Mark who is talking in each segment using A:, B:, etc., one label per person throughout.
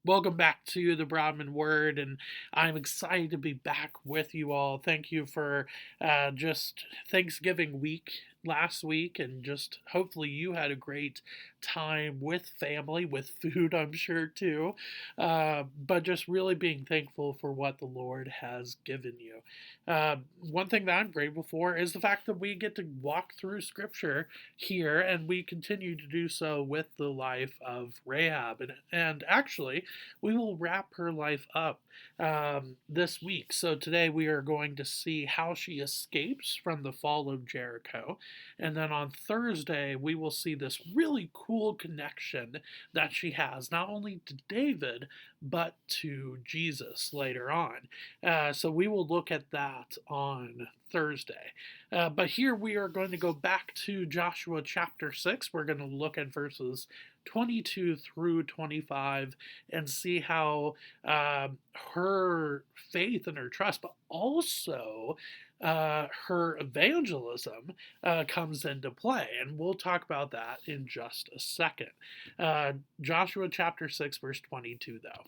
A: Welcome back to the Broadman Word, and I'm excited to be back with you all. Thank you for just Thanksgiving week last week, and just hopefully you had a great time with family, with food, I'm sure too. But just really being thankful for what the Lord has given you. One thing that I'm grateful for is the fact that we get to walk through Scripture here, and we continue to do so with the life of Rahab. And actually, we will wrap her life up this week. So today we are going to see how she escapes from the fall of Jericho. And then on Thursday, we will see this really cool connection that she has, not only to David, but to Jesus later on. So we will look at that on Thursday. But here we are going to go back to Joshua chapter 6. We're going to look at verses 22 through 25 and see how her faith and her trust, but also her evangelism comes into play. And we'll talk about that in just a second. Joshua chapter 6, verse 22, though.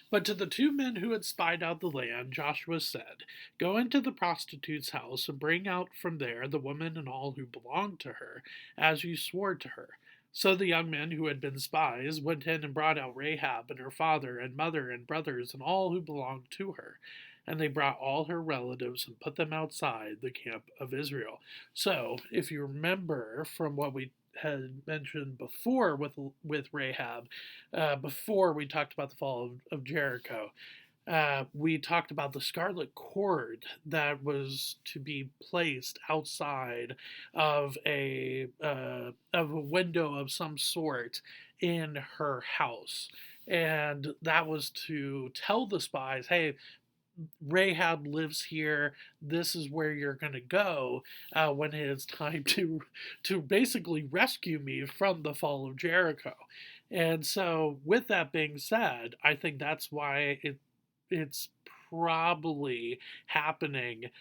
A: But to the two men who had spied out the land, Joshua said, "Go into the prostitute's house and bring out from there the woman and all who belong to her, as you swore to her." So the young men who had been spies went in and brought out Rahab and her father and mother and brothers and all who belonged to her. And they brought all her relatives and put them outside the camp of Israel. So, if you remember from what we had mentioned before with Rahab, before we talked about the fall of Jericho, we talked about the scarlet cord that was to be placed outside of a window of some sort in her house, and that was to tell the spies, "Hey, Rahab lives here. This is where you're going to go when it is time to basically rescue me from the fall of Jericho." And so, with that being said, I think that's why it's probably happening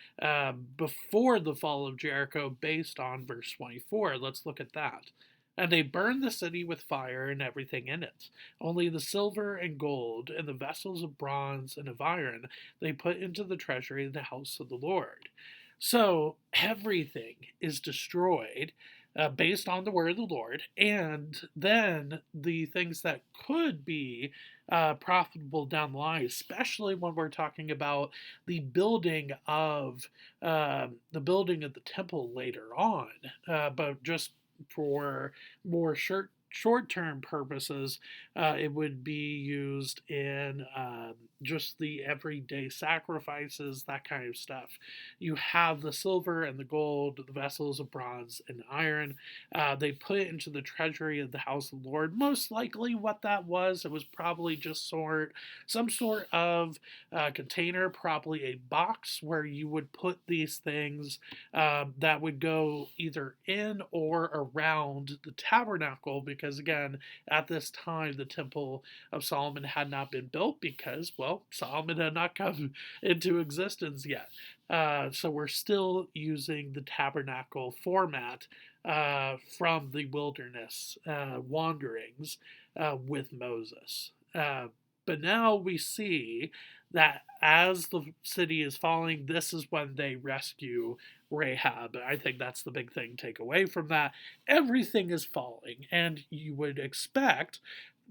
A: before the fall of Jericho, based on verse 24. Let's look at that. And they burned the city with fire and everything in it. Only the silver and gold and the vessels of bronze and of iron they put into the treasury of the house of the Lord. So everything is destroyed based on the word of the Lord, and then the things that could be profitable down the line, especially when we're talking about the building of the temple later on. But just for more short-term purposes, it would be used in just the everyday sacrifices, that kind of stuff. You have the silver and the gold, the vessels of bronze and iron. They put it into the treasury of the house of the Lord. Most likely, what that was, it was probably just some sort of container, probably a box where you would put these things that would go either in or around the tabernacle, because again, at this time, the Temple of Solomon had not been built because, well, Solomon had not come into existence yet. So we're still using the tabernacle format from the wilderness wanderings with Moses. But now we see that as the city is falling, this is when they rescue Rahab. I think that's the big thing to take away from that. Everything is falling, and you would expect,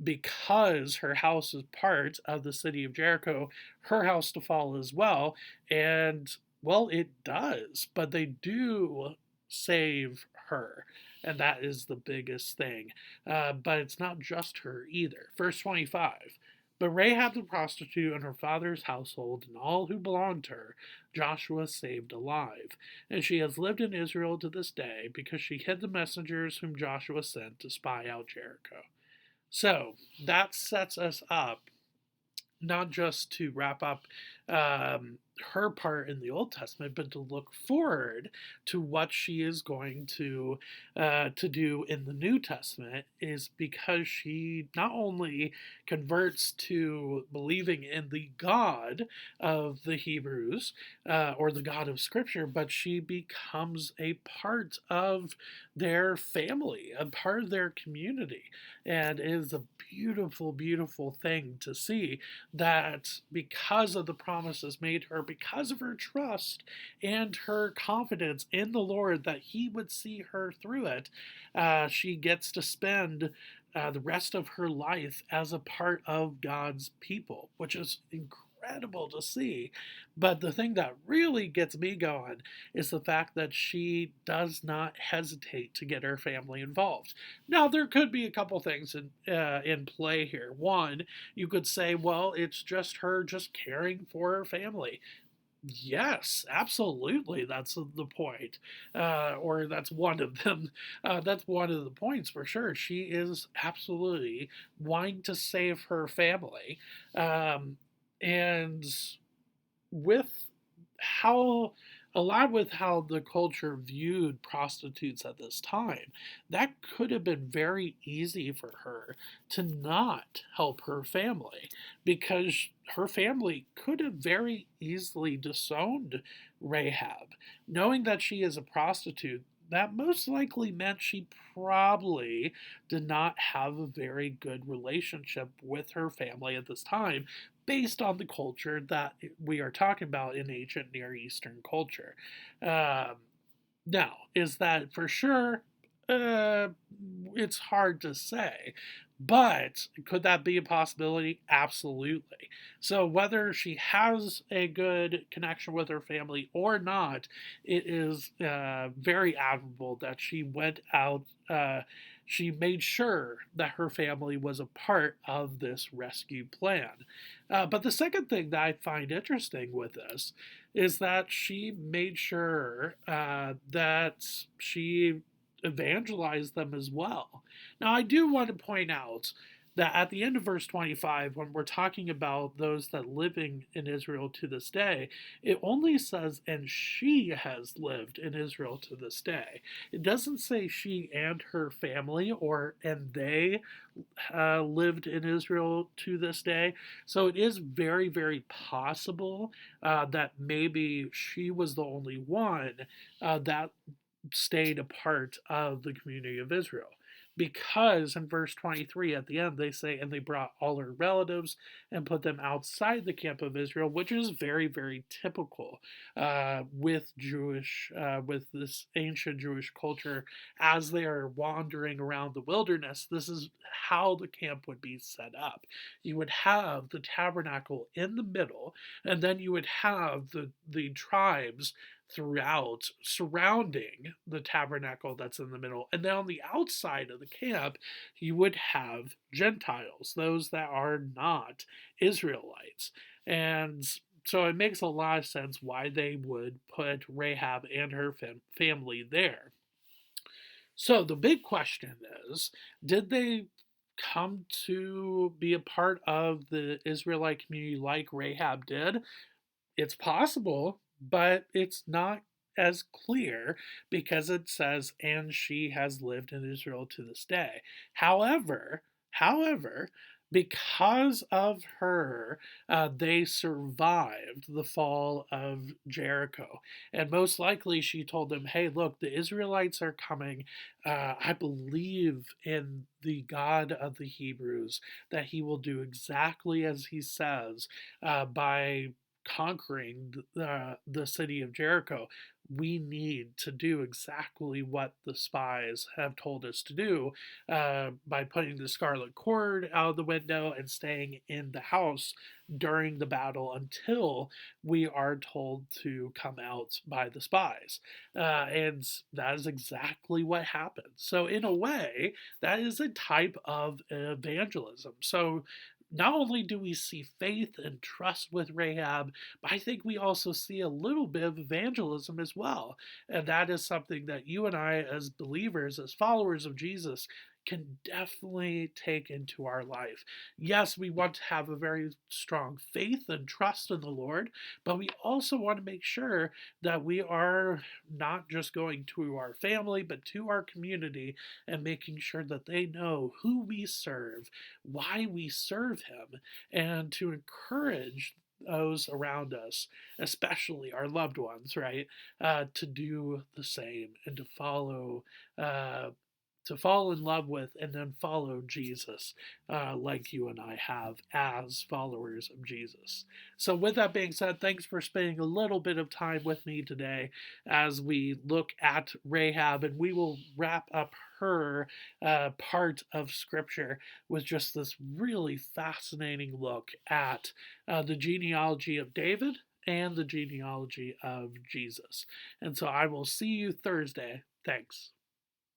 A: because her house is part of the city of Jericho, her house to fall as well. And, well, it does, but they do save her. And that is the biggest thing. But it's not just her either. Verse 25. But Rahab the prostitute and her father's household and all who belonged to her, Joshua saved alive. And she has lived in Israel to this day, because she hid the messengers whom Joshua sent to spy out Jericho. So that sets us up not just to wrap up her part in the Old Testament, but to look forward to what she is going to do in the New Testament, is because she not only converts to believing in the God of the Hebrews, or the God of Scripture, but she becomes a part of their family, a part of their community, and it is a beautiful, beautiful thing to see that because of the promises made to her, because of her trust and her confidence in the Lord that He would see her through it, she gets to spend the rest of her life as a part of God's people, which is incredible to see. But the thing that really gets me going is the fact that she does not hesitate to get her family involved. Now, there could be a couple things in play here. One, you could say, well, it's just her just caring for her family. Yes, absolutely. That's the point, or that's one of them. That's one of the points for sure. She is absolutely wanting to save her family, and with how with how the culture viewed prostitutes at this time, that could have been very easy for her to not help her family, because her family could have very easily disowned Rahab. Knowing that she is a prostitute, that most likely meant she probably did not have a very good relationship with her family at this time, based on the culture that we are talking about in ancient Near Eastern culture. Um, Now, is that for sure? Uh, it's hard to say. But could that be a possibility? Absolutely. So, whether she has a good connection with her family or not, it is very admirable that she went out. She made sure that her family was a part of this rescue plan. But the second thing that I find interesting with this is that she made sure that she evangelized them as well. Now, I do want to point out that at the end of verse 25, when we're talking about those that living in Israel to this day, it only says, and she has lived in Israel to this day. It doesn't say she and her family, or and they lived in Israel to this day. So it is very, very possible that maybe she was the only one that stayed a part of the community of Israel. Because in verse 23 at the end, they say, and they brought all her relatives and put them outside the camp of Israel, which is very, very typical with this ancient Jewish culture as they are wandering around the wilderness. This is how the camp would be set up. You would have the tabernacle in the middle, and then you would have the tribes throughout surrounding the tabernacle that's in the middle. And then on the outside of the camp, you would have Gentiles, those that are not Israelites. And so it makes a lot of sense why they would put Rahab and her family there. So the big question is, did they come to be a part of the Israelite community like Rahab did? It's possible, but it's not as clear because it says, and she has lived in Israel to this day. However, because of her, they survived the fall of Jericho. And most likely she told them, hey, look, the Israelites are coming. I believe in the God of the Hebrews, that he will do exactly as he says by conquering the city of Jericho. We need to do exactly what the spies have told us to do by putting the scarlet cord out of the window and staying in the house during the battle until we are told to come out by the spies. And that is exactly what happened. So, in a way, that is a type of evangelism. So, not only do we see faith and trust with Rahab, but I think we also see a little bit of evangelism as well. And that is something that you and I, as believers, as followers of Jesus, can definitely take into our life. Yes, we want to have a very strong faith and trust in the Lord, but we also want to make sure that we are not just going to our family, but to our community and making sure that they know who we serve, why we serve Him, and to encourage those around us, especially our loved ones, right, to do the same and uh, to fall in love with and then follow Jesus, like you and I have as followers of Jesus. So, with that being said, thanks for spending a little bit of time with me today as we look at Rahab, and we will wrap up her part of Scripture with just this really fascinating look at the genealogy of David and the genealogy of Jesus. And so I will see you Thursday. Thanks.